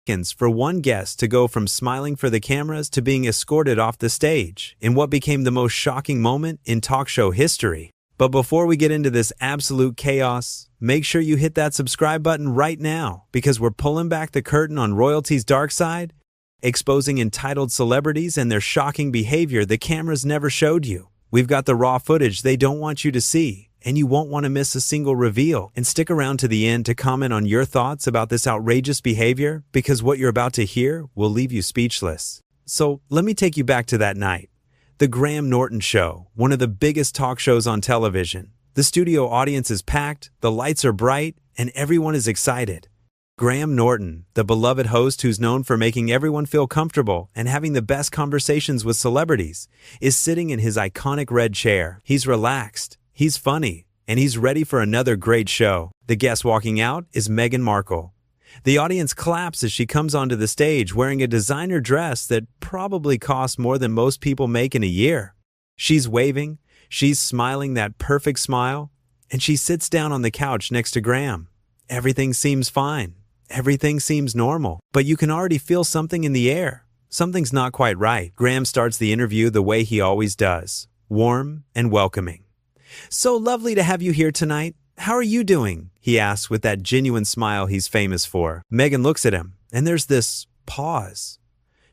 seconds for one guest to go from smiling for the cameras to being escorted off the stage in what became the most shocking moment in talk show history. But before we get into this absolute chaos, make sure you hit that subscribe button right now, because we're pulling back the curtain on royalty's dark side, exposing entitled celebrities and their shocking behavior the cameras never showed you. We've got the raw footage they don't want you to see, and you won't want to miss a single reveal. And stick around to the end to comment on your thoughts about this outrageous behavior, because what you're about to hear will leave you speechless. So let me take you back to that night. The Graham Norton Show, one of the biggest talk shows on television. The studio audience is packed, the lights are bright, and everyone is excited. Graham Norton, the beloved host who's known for making everyone feel comfortable and having the best conversations with celebrities, is sitting in his iconic red chair. He's relaxed, he's funny, and he's ready for another great show. The guest walking out is Meghan Markle. The audience claps as she comes onto the stage wearing a designer dress that probably costs more than most people make in a year. She's waving, she's smiling that perfect smile, and she sits down on the couch next to Graham. Everything seems fine. Everything seems normal, but you can already feel something in the air. Something's not quite right. Graham starts the interview the way he always does, warm and welcoming. "So lovely to have you here tonight. How are you doing?" he asks with that genuine smile he's famous for. Meghan looks at him, and there's this pause.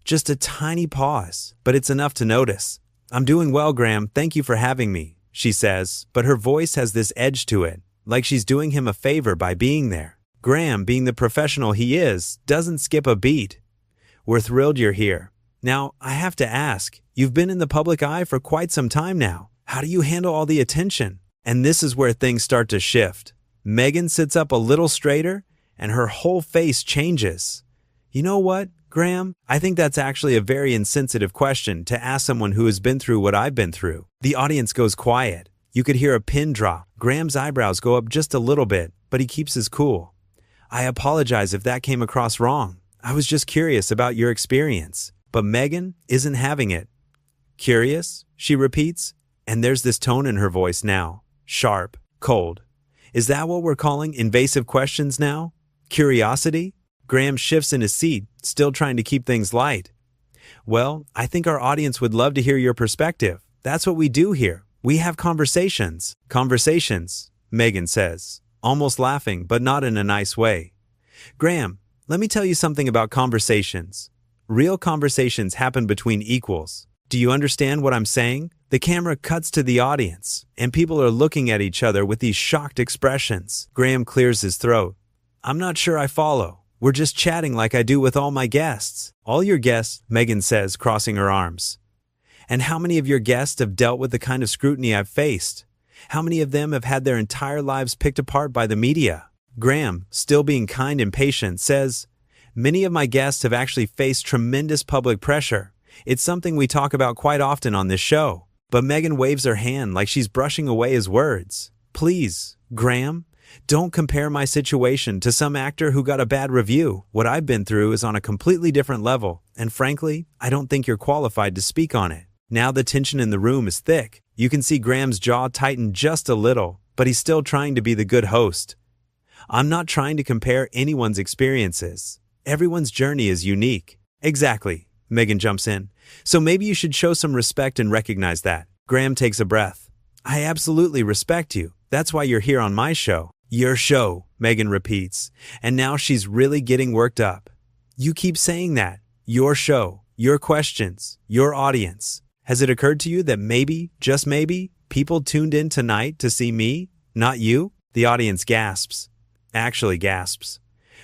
Just a tiny pause, but it's enough to notice. "I'm doing well, Graham. Thank you for having me," she says, but her voice has this edge to it, like she's doing him a favor by being there. Graham, being the professional he is, doesn't skip a beat. "We're thrilled you're here. Now, I have to ask, you've been in the public eye for quite some time now. How do you handle all the attention?" And this is where things start to shift. Meghan sits up a little straighter, and her whole face changes. "You know what, Graham? I think that's actually a very insensitive question to ask someone who has been through what I've been through." The audience goes quiet. You could hear a pin drop. Graham's eyebrows go up just a little bit, but he keeps his cool. "I apologize if that came across wrong. I was just curious about your experience." But Meghan isn't having it. "Curious?" she repeats, and there's this tone in her voice now. Sharp, cold. "Is that what we're calling invasive questions now? Curiosity?" Graham shifts in his seat, still trying to keep things light. "Well, I think our audience would love to hear your perspective. That's what we do here. We have conversations." "Conversations," Meghan says, almost laughing, but not in a nice way. "Graham, let me tell you something about conversations. Real conversations happen between equals. Do you understand what I'm saying?" The camera cuts to the audience, and people are looking at each other with these shocked expressions. Graham clears his throat. "I'm not sure I follow. We're just chatting like I do with all my guests." "All your guests," Meghan says, crossing her arms. "And how many of your guests have dealt with the kind of scrutiny I've faced? How many of them have had their entire lives picked apart by the media?" Graham, still being kind and patient, says, "Many of my guests have actually faced tremendous public pressure. It's something we talk about quite often on this show." But Meghan waves her hand like she's brushing away his words. "Please, Graham, don't compare my situation to some actor who got a bad review. What I've been through is on a completely different level, and frankly, I don't think you're qualified to speak on it." Now the tension in the room is thick. You can see Graham's jaw tighten just a little, but he's still trying to be the good host. "I'm not trying to compare anyone's experiences. Everyone's journey is unique." "Exactly," Meghan jumps in. "So maybe you should show some respect and recognize that." Graham takes a breath. "I absolutely respect you. That's why you're here on my show." "Your show," Meghan repeats, and now she's really getting worked up. "You keep saying that. Your show, your questions, your audience. Has it occurred to you that maybe, just maybe, people tuned in tonight to see me, not you?" The audience gasps. Actually gasps.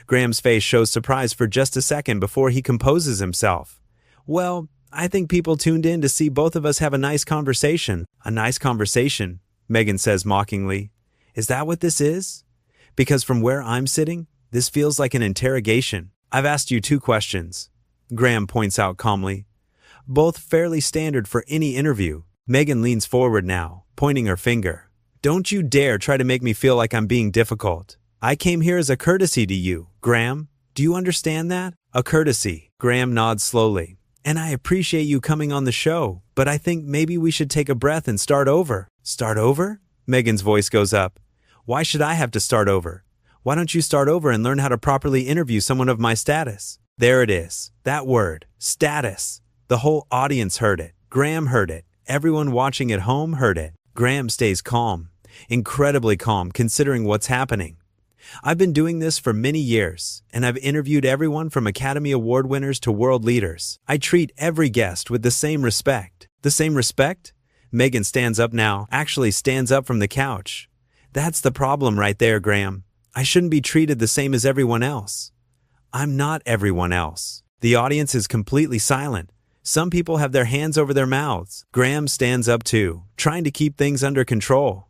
Graham's face shows surprise for just a second before he composes himself. "Well, I think people tuned in to see both of us have a nice conversation." "A nice conversation," Meghan says mockingly. "Is that what this is? Because from where I'm sitting, this feels like an interrogation. I've asked you 2 questions," Graham points out calmly. "Both fairly standard for any interview." Meghan leans forward now, pointing her finger. "Don't you dare try to make me feel like I'm being difficult. I came here as a courtesy to you, Graham. Do you understand that? A courtesy." Graham nods slowly. "And I appreciate you coming on the show, but I think maybe we should take a breath and start over." "Start over?" Meghan's voice goes up. "Why should I have to start over? Why don't you start over and learn how to properly interview someone of my status?" There it is. That word. Status. The whole audience heard it. Graham heard it. Everyone watching at home heard it. Graham stays calm. Incredibly calm considering what's happening. I've been doing this for many years, and I've interviewed everyone from Academy Award winners to world leaders. I treat every guest with the same respect. The same respect? Meghan stands up now, actually stands up from the couch. That's the problem right there, Graham. I shouldn't be treated the same as everyone else. I'm not everyone else. The audience is completely silent. Some people have their hands over their mouths. Graham stands up too, trying to keep things under control.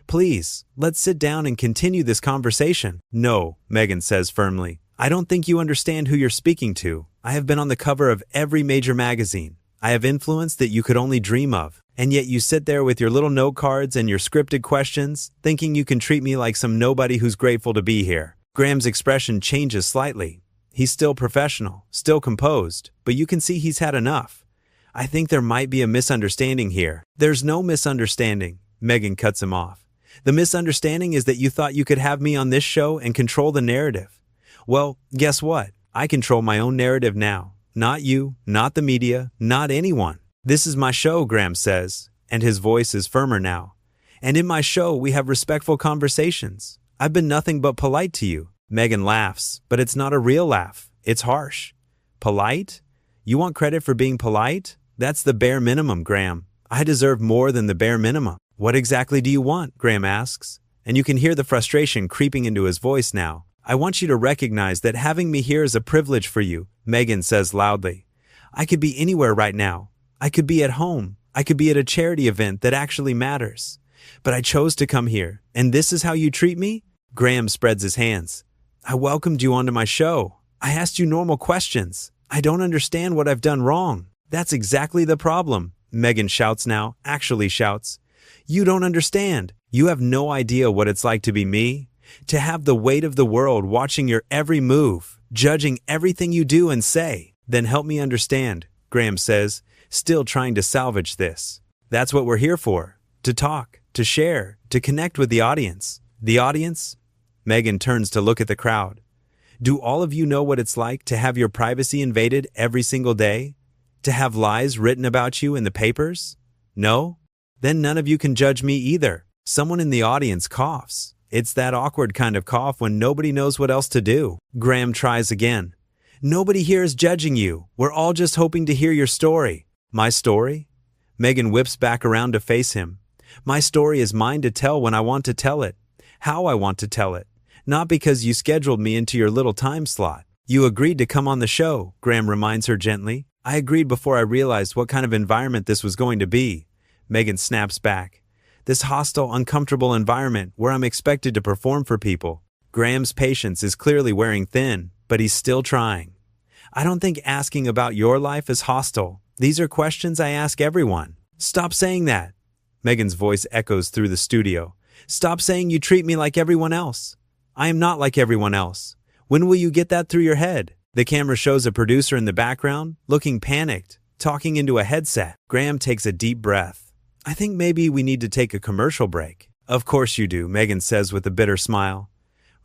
Please, let's sit down and continue this conversation. No, Meghan says firmly. I don't think you understand who you're speaking to. I have been on the cover of every major magazine. I have influence that you could only dream of. And yet you sit there with your little note cards and your scripted questions, thinking you can treat me like some nobody who's grateful to be here. Graham's expression changes slightly. He's still professional, still composed, but you can see he's had enough. I think there might be a misunderstanding here. There's no misunderstanding, Meghan cuts him off. The misunderstanding is that you thought you could have me on this show and control the narrative. Well, guess what? I control my own narrative now. Not you, not the media, not anyone. This is my show, Graham says, and his voice is firmer now. And in my show, we have respectful conversations. I've been nothing but polite to you. Meghan laughs, but it's not a real laugh. It's harsh. Polite? You want credit for being polite? That's the bare minimum, Graham. I deserve more than the bare minimum. What exactly do you want? Graham asks. And you can hear the frustration creeping into his voice now. I want you to recognize that having me here is a privilege for you, Meghan says loudly. I could be anywhere right now. I could be at home. I could be at a charity event that actually matters. But I chose to come here, and this is how you treat me? Graham spreads his hands. I welcomed you onto my show. I asked you normal questions. I don't understand what I've done wrong. That's exactly the problem. Meghan shouts now, actually shouts. You don't understand. You have no idea what it's like to be me. To have the weight of the world watching your every move, judging everything you do and say. Then help me understand, Graham says, still trying to salvage this. That's what we're here for. To talk, to share, to connect with the audience. The audience? Meghan turns to look at the crowd. Do all of you know what it's like to have your privacy invaded every single day? To have lies written about you in the papers? No? Then none of you can judge me either. Someone in the audience coughs. It's that awkward kind of cough when nobody knows what else to do. Graham tries again. Nobody here is judging you. We're all just hoping to hear your story. My story? Meghan whips back around to face him. My story is mine to tell when I want to tell it. How I want to tell it. Not because you scheduled me into your little time slot. You agreed to come on the show, Graham reminds her gently. I agreed before I realized what kind of environment this was going to be. Meghan snaps back. This hostile, uncomfortable environment where I'm expected to perform for people. Graham's patience is clearly wearing thin, but he's still trying. I don't think asking about your life is hostile. These are questions I ask everyone. Stop saying that. Meghan's voice echoes through the studio. Stop saying you treat me like everyone else. I am not like everyone else. When will you get that through your head? The camera shows a producer in the background, looking panicked, talking into a headset. Graham takes a deep breath. I think maybe we need to take a commercial break. Of course you do, Meghan says with a bitter smile.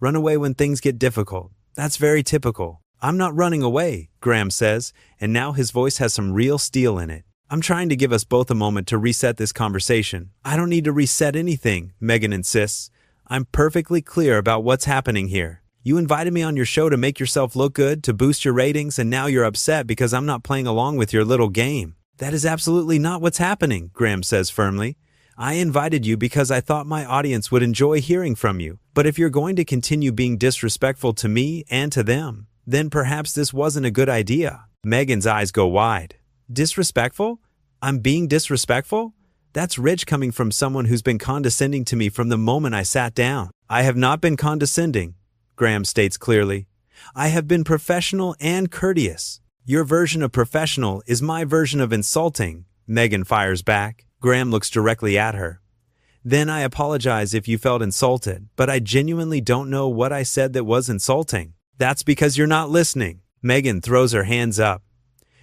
Run away when things get difficult. That's very typical. I'm not running away, Graham says, and now his voice has some real steel in it. I'm trying to give us both a moment to reset this conversation. I don't need to reset anything, Meghan insists. I'm perfectly clear about what's happening here. You invited me on your show to make yourself look good, to boost your ratings, and now you're upset because I'm not playing along with your little game. That is absolutely not what's happening, Graham says firmly. I invited you because I thought my audience would enjoy hearing from you. But if you're going to continue being disrespectful to me and to them, then perhaps this wasn't a good idea. Meghan's eyes go wide. Disrespectful? I'm being disrespectful? That's rich coming from someone who's been condescending to me from the moment I sat down. I have not been condescending, Graham states clearly. I have been professional and courteous. Your version of professional is my version of insulting, Meghan fires back. Graham looks directly at her. Then I apologize if you felt insulted, but I genuinely don't know what I said that was insulting. That's because you're not listening. Meghan throws her hands up.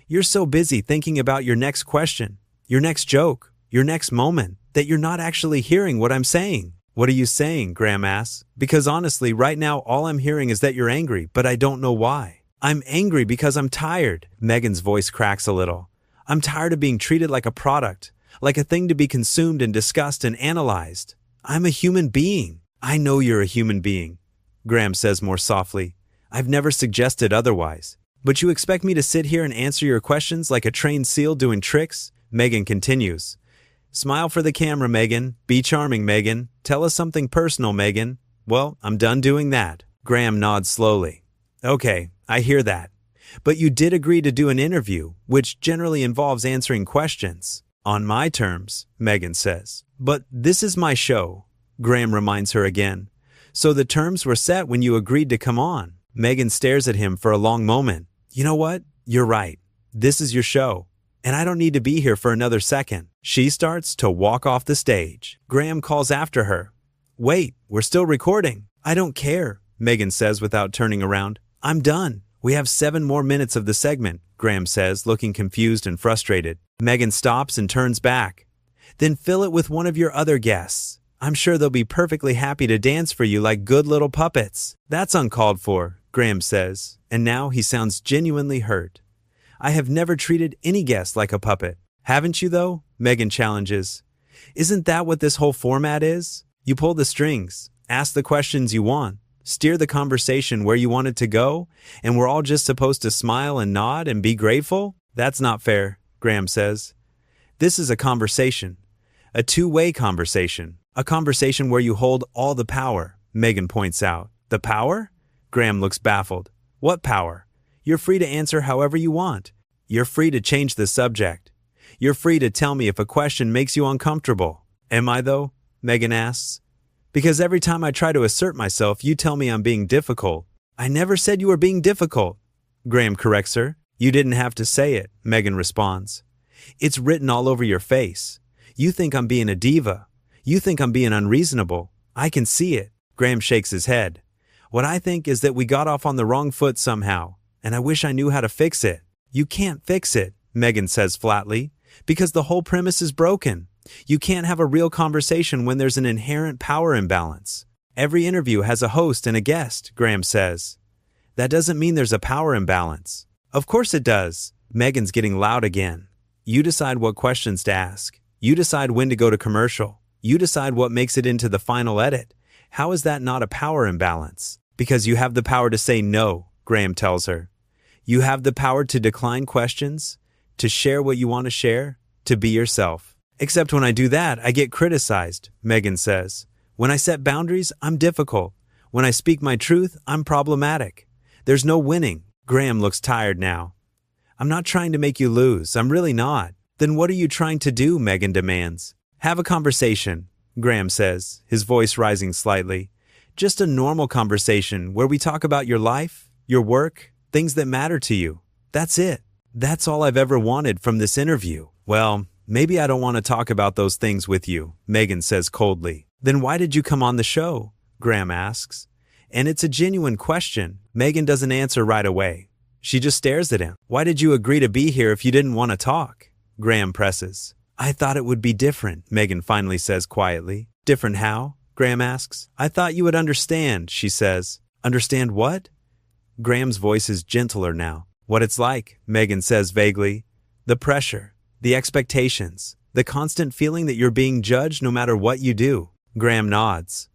You're so busy thinking about your next question, your next joke, your next moment, that you're not actually hearing what I'm saying. What are you saying? Graham asks. Because honestly, right now all I'm hearing is that you're angry, but I don't know why. I'm angry because I'm tired. Meghan's voice cracks a little. I'm tired of being treated like a product, like a thing to be consumed and discussed and analyzed. I'm a human being. I know you're a human being, Graham says more softly. I've never suggested otherwise. But you expect me to sit here and answer your questions like a trained seal doing tricks? Meghan continues. Smile for the camera, Meghan. Be charming, Meghan. Tell us something personal, Meghan. Well, I'm done doing that. Graham nods slowly. Okay, I hear that. But you did agree to do an interview, which generally involves answering questions. On my terms, Meghan says. But this is my show, Graham reminds her again. So the terms were set when you agreed to come on. Meghan stares at him for a long moment. You know what? You're right. This is your show. And I don't need to be here for another second. She starts to walk off the stage. Graham calls after her. Wait, we're still recording. I don't care, Meghan says without turning around. I'm done. We have 7 more minutes of the segment, Graham says, looking confused and frustrated. Meghan stops and turns back. Then fill it with one of your other guests. I'm sure they'll be perfectly happy to dance for you like good little puppets. That's uncalled for, Graham says, and now he sounds genuinely hurt. I have never treated any guest like a puppet. Haven't you, though? Meghan challenges. Isn't that what this whole format is? You pull the strings, ask the questions you want, steer the conversation where you want it to go, and we're all just supposed to smile and nod and be grateful? That's not fair, Graham says. This is a conversation. A two-way conversation. A conversation where you hold all the power, Meghan points out. The power? Graham looks baffled. What power? You're free to answer however you want. You're free to change the subject. You're free to tell me if a question makes you uncomfortable. Am I, though? Meghan asks. Because every time I try to assert myself, you tell me I'm being difficult. I never said you were being difficult. Graham corrects her. You didn't have to say it, Meghan responds. It's written all over your face. You think I'm being a diva. You think I'm being unreasonable. I can see it. Graham shakes his head. What I think is that we got off on the wrong foot somehow, and I wish I knew how to fix it. You can't fix it, Meghan says flatly, because the whole premise is broken. You can't have a real conversation when there's an inherent power imbalance. Every interview has a host and a guest, Graham says. That doesn't mean there's a power imbalance. Of course it does. Meghan's getting loud again. You decide what questions to ask. You decide when to go to commercial. You decide what makes it into the final edit. How is that not a power imbalance? Because you have the power to say no, Graham tells her. You have the power to decline questions, to share what you want to share, to be yourself. Except when I do that, I get criticized, Meghan says. When I set boundaries, I'm difficult. When I speak my truth, I'm problematic. There's no winning. Graham looks tired now. I'm not trying to make you lose. I'm really not. Then what are you trying to do? Meghan demands. Have a conversation, Graham says, his voice rising slightly. Just a normal conversation where we talk about your life, your work, things that matter to you. That's it. That's all I've ever wanted from this interview. Well, maybe I don't want to talk about those things with you, Meghan says coldly. Then why did you come on the show? Graham asks. And it's a genuine question. Meghan doesn't answer right away. She just stares at him. Why did you agree to be here if you didn't want to talk? Graham presses. I thought it would be different, Meghan finally says quietly. Different how? Graham asks. I thought you would understand, she says. Understand what? Graham's voice is gentler now. What it's like, Meghan says vaguely. The pressure, the expectations, the constant feeling that you're being judged no matter what you do. Graham nods.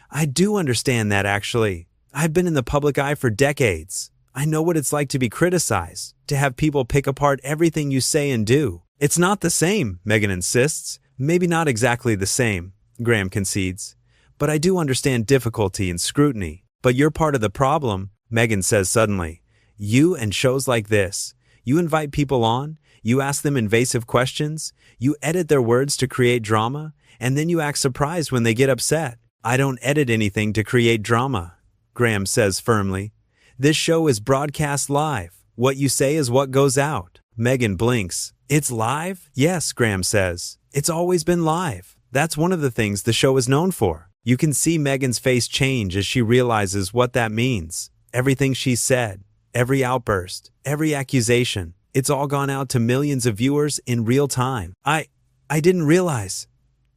I do understand that, actually. I've been in the public eye for decades. I know what it's like to be criticized, to have people pick apart everything you say and do. It's not the same, Meghan insists. Maybe not exactly the same, Graham concedes. But I do understand difficulty and scrutiny. But you're part of the problem, Meghan says suddenly. You and shows like this. You invite people on, you ask them invasive questions, you edit their words to create drama, and then you act surprised when they get upset. I don't edit anything to create drama, Graham says firmly. This show is broadcast live. What you say is what goes out. Meghan blinks. It's live? Yes, Graham says. It's always been live. That's one of the things the show is known for. You can see Meghan's face change as she realizes what that means. Everything she said, every outburst, every accusation, it's all gone out to millions of viewers in real time. I didn't realize,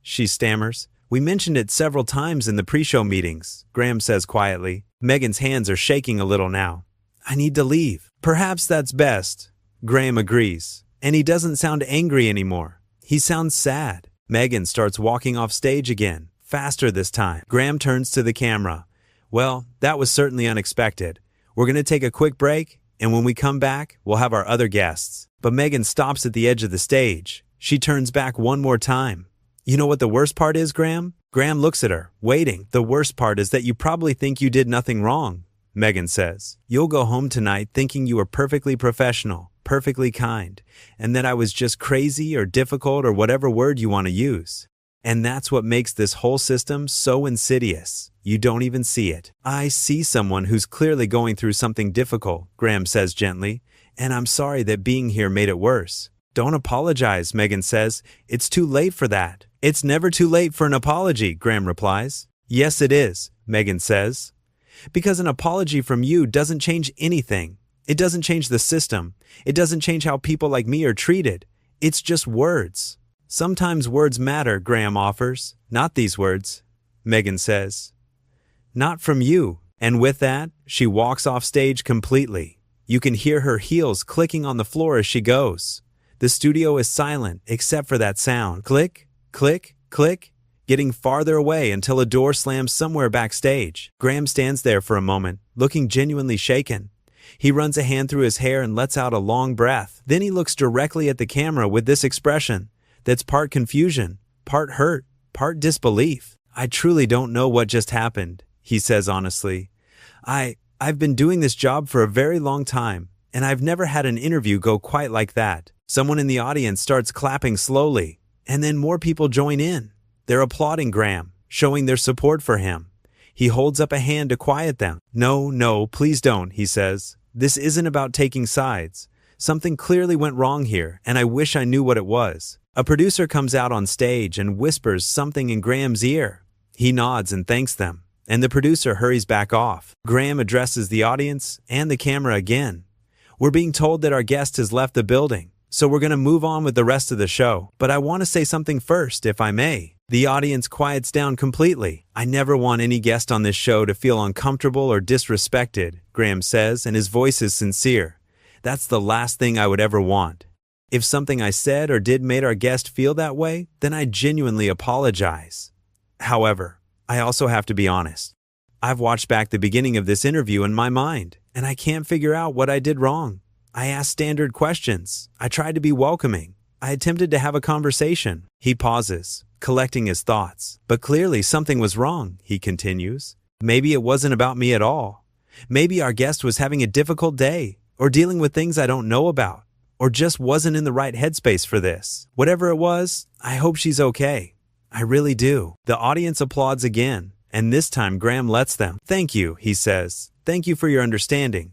she stammers. We mentioned it several times in the pre-show meetings, Graham says quietly. Meghan's hands are shaking a little now. I need to leave." "Perhaps that's best." Graham agrees. And he doesn't sound angry anymore. He sounds sad. Meghan starts walking off stage again, faster this time. Graham turns to the camera. "Well, that was certainly unexpected. We're going to take a quick break, and when we come back, we'll have our other guests." But Meghan stops at the edge of the stage. She turns back one more time. "You know what the worst part is, Graham?" Graham looks at her, waiting. "The worst part is that you probably think you did nothing wrong," Meghan says. "You'll go home tonight thinking you were perfectly professional, perfectly kind, and that I was just crazy or difficult or whatever word you want to use. And that's what makes this whole system so insidious. You don't even see it." "I see someone who's clearly going through something difficult," Graham says gently, "and I'm sorry that being here made it worse." "Don't apologize," Meghan says. "It's too late for that." "It's never too late for an apology," Graham replies. "Yes, it is," Meghan says. "Because an apology from you doesn't change anything. It doesn't change the system. It doesn't change how people like me are treated. It's just words." "Sometimes words matter," Graham offers. "Not these words," Meghan says. "Not from you." And with that, she walks off stage completely. You can hear her heels clicking on the floor as she goes. The studio is silent except for that sound. Click, click, click, getting farther away until a door slams somewhere backstage. Graham stands there for a moment, looking genuinely shaken. He runs a hand through his hair and lets out a long breath. Then he looks directly at the camera with this expression that's part confusion, part hurt, part disbelief. "I truly don't know what just happened," he says honestly. I've been doing this job for a very long time, and I've never had an interview go quite like that." Someone in the audience starts clapping slowly, and then more people join in. They're applauding Graham, showing their support for him. He holds up a hand to quiet them. No, please don't," he says. "This isn't about taking sides. Something clearly went wrong here, and I wish I knew what it was." A producer comes out on stage and whispers something in Graham's ear. He nods and thanks them, and the producer hurries back off. Graham addresses the audience and the camera again. "We're being told that our guest has left the building, so we're going to move on with the rest of the show. But I want to say something first, if I may." The audience quiets down completely. "I never want any guest on this show to feel uncomfortable or disrespected," Graham says, and his voice is sincere. "That's the last thing I would ever want. If something I said or did made our guest feel that way, then I genuinely apologize. However, I also have to be honest. I've watched back the beginning of this interview in my mind, and I can't figure out what I did wrong. I asked standard questions. I tried to be welcoming. I attempted to have a conversation." He pauses, collecting his thoughts. "But clearly something was wrong," he continues. "Maybe it wasn't about me at all. Maybe our guest was having a difficult day, or dealing with things I don't know about, or just wasn't in the right headspace for this. Whatever it was, I hope she's okay. I really do." The audience applauds again, and this time Graham lets them. "Thank you," he says. "Thank you for your understanding.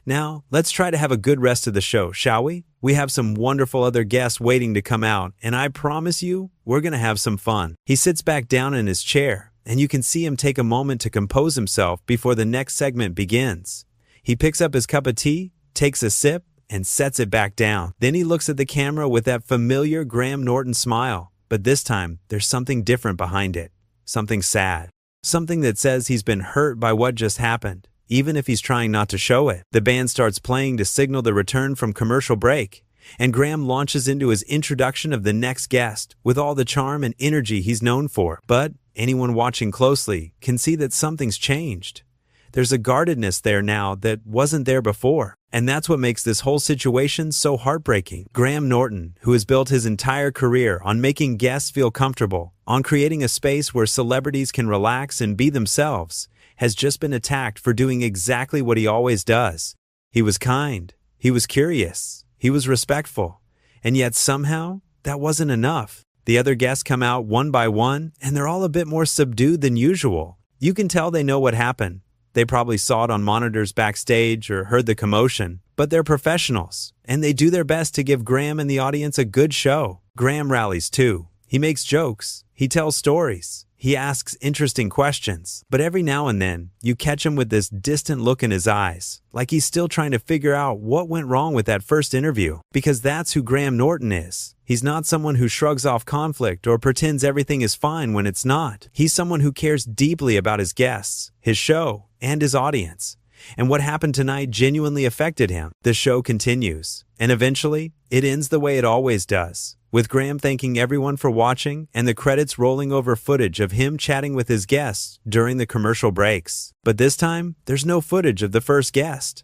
Now, let's try to have a good rest of the show, shall we? We have some wonderful other guests waiting to come out, and I promise you, we're going to have some fun." He sits back down in his chair, and you can see him take a moment to compose himself before the next segment begins. He picks up his cup of tea, takes a sip, and sets it back down. Then he looks at the camera with that familiar Graham Norton smile, but this time, there's something different behind it. Something sad. Something that says he's been hurt by what just happened, even if he's trying not to show it. The band starts playing to signal the return from commercial break, and Graham launches into his introduction of the next guest with all the charm and energy he's known for. But anyone watching closely can see that something's changed. There's a guardedness there now that wasn't there before, and that's what makes this whole situation so heartbreaking. Graham Norton, who has built his entire career on making guests feel comfortable, on creating a space where celebrities can relax and be themselves, has just been attacked for doing exactly what he always does. He was kind, he was curious, he was respectful, and yet somehow that wasn't enough. The other guests come out one by one, and they're all a bit more subdued than usual. You can tell they know what happened. They probably saw it on monitors backstage or heard the commotion, but they're professionals, and they do their best to give Graham and the audience a good show. Graham rallies too. He makes jokes, he tells stories, he asks interesting questions, but every now and then, you catch him with this distant look in his eyes, like he's still trying to figure out what went wrong with that first interview, because that's who Graham Norton is. He's not someone who shrugs off conflict or pretends everything is fine when it's not. He's someone who cares deeply about his guests, his show, and his audience. And what happened tonight genuinely affected him. The show continues, and eventually, it ends the way it always does, with Graham thanking everyone for watching and the credits rolling over footage of him chatting with his guests during the commercial breaks. But this time, there's no footage of the first guest.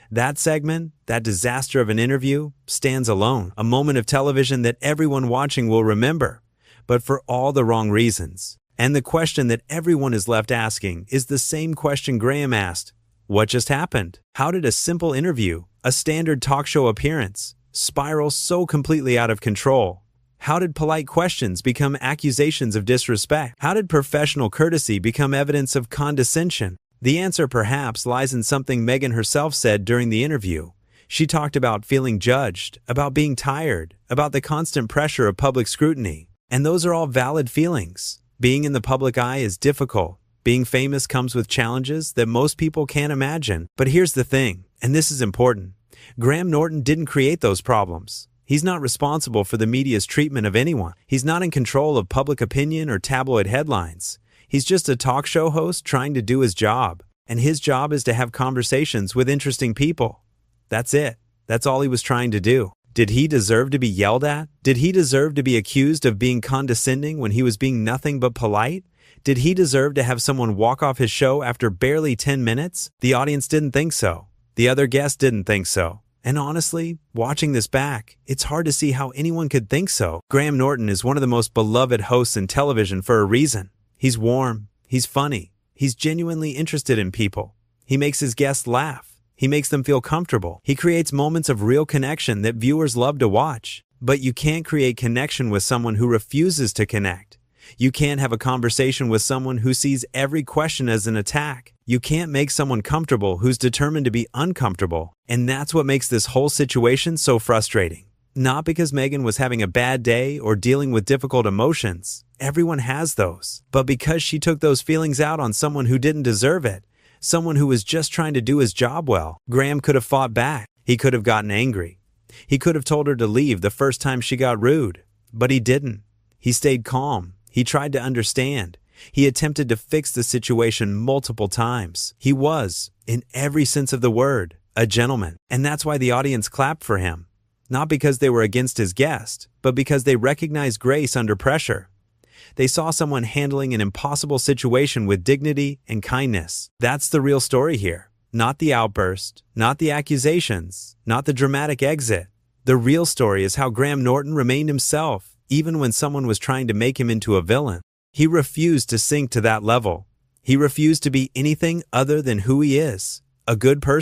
That segment, that disaster of an interview, stands alone, a moment of television that everyone watching will remember, but for all the wrong reasons. And the question that everyone is left asking is the same question Graham asked. What just happened? How did a simple interview, a standard talk show appearance, spiral so completely out of control? How did polite questions become accusations of disrespect? How did professional courtesy become evidence of condescension? The answer perhaps lies in something Meghan herself said during the interview. She talked about feeling judged, about being tired, about the constant pressure of public scrutiny. And those are all valid feelings. Being in the public eye is difficult. Being famous comes with challenges that most people can't imagine. But here's the thing, and this is important. Graham Norton didn't create those problems. He's not responsible for the media's treatment of anyone. He's not in control of public opinion or tabloid headlines. He's just a talk show host trying to do his job. And his job is to have conversations with interesting people. That's it. That's all he was trying to do. Did he deserve to be yelled at? Did he deserve to be accused of being condescending when he was being nothing but polite? Did he deserve to have someone walk off his show after barely 10 minutes? The audience didn't think so. The other guests didn't think so. And honestly, watching this back, it's hard to see how anyone could think so. Graham Norton is one of the most beloved hosts in television for a reason. He's warm. He's funny. He's genuinely interested in people. He makes his guests laugh. He makes them feel comfortable. He creates moments of real connection that viewers love to watch. But you can't create connection with someone who refuses to connect. You can't have a conversation with someone who sees every question as an attack. You can't make someone comfortable who's determined to be uncomfortable. And that's what makes this whole situation so frustrating. Not because Meghan was having a bad day or dealing with difficult emotions. Everyone has those. But because she took those feelings out on someone who didn't deserve it. Someone who was just trying to do his job well. Graham could have fought back. He could have gotten angry. He could have told her to leave the first time she got rude. But he didn't. He stayed calm. He tried to understand. He attempted to fix the situation multiple times. He was, in every sense of the word, a gentleman. And that's why the audience clapped for him. Not because they were against his guest, but because they recognized grace under pressure. They saw someone handling an impossible situation with dignity and kindness. That's the real story here. Not the outburst, not the accusations, not the dramatic exit. The real story is how Graham Norton remained himself, even when someone was trying to make him into a villain. He refused to sink to that level. He refused to be anything other than who he is, a good person.